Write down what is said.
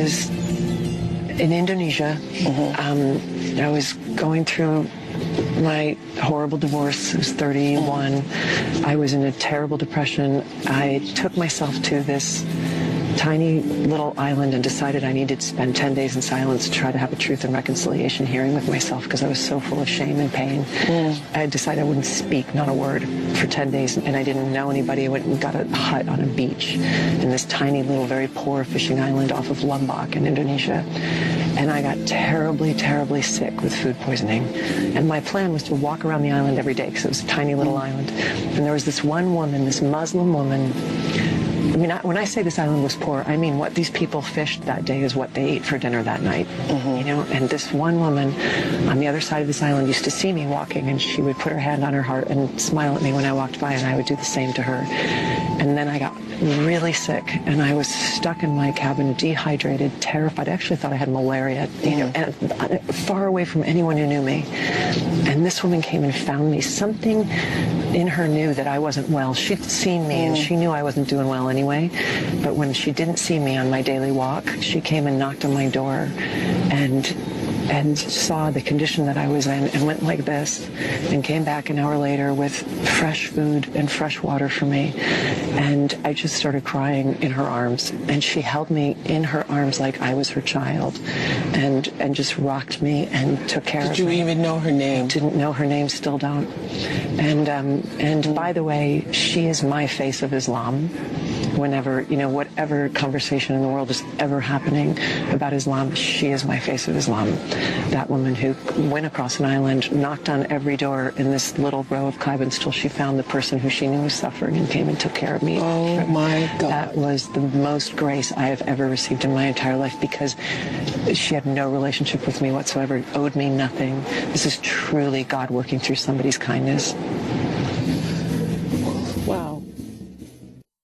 was in Indonesia. I was going through my horrible divorce. I was 31. I was in a terrible depression. I took myself to this tiny little island and decided I needed to spend 10 days in silence to try to have a truth and reconciliation hearing with myself because I was so full of shame and pain. I decided I wouldn't speak, not a word, for 10 days, and I didn't know anybody. I went and got a hut on a beach in this tiny little, very poor fishing island off of Lombok in Indonesia. And I got terribly, terribly sick with food poisoning. And my plan was to walk around the island every day because it was a tiny little island. And there was this one woman, this Muslim woman. I mean, when I say this island was poor, I mean what these people fished that day is what they ate for dinner that night. You know, and this one woman on the other side of this island used to see me walking, and she would put her hand on her heart and smile at me when I walked by, and I would do the same to her. And then I got really sick, and I was stuck in my cabin, dehydrated, terrified. I actually thought I had malaria, you know, and far away from anyone who knew me. And this woman came and found me. Something in her knew that I wasn't well. She'd seen me, and she knew I wasn't doing well anyway. But when she didn't see me on my daily walk, she came and knocked on my door and saw the condition that I was in and went like this and came back an hour later with fresh food and fresh water for me. And I just started crying in her arms, and she held me in her arms like I was her child and just rocked me and took care of me. Did you even know her name? Didn't know her name, still don't. And by the way, she is my face of Islam. Whenever, you know, whatever conversation in the world is ever happening about Islam, she is my face of Islam. That woman who went across an island, knocked on every door in this little row of cabins till she found the person who she knew was suffering and came and took care of me. Oh my God. That was the most grace I have ever received in my entire life, because she had no relationship with me whatsoever, owed me nothing. This is truly God working through somebody's kindness.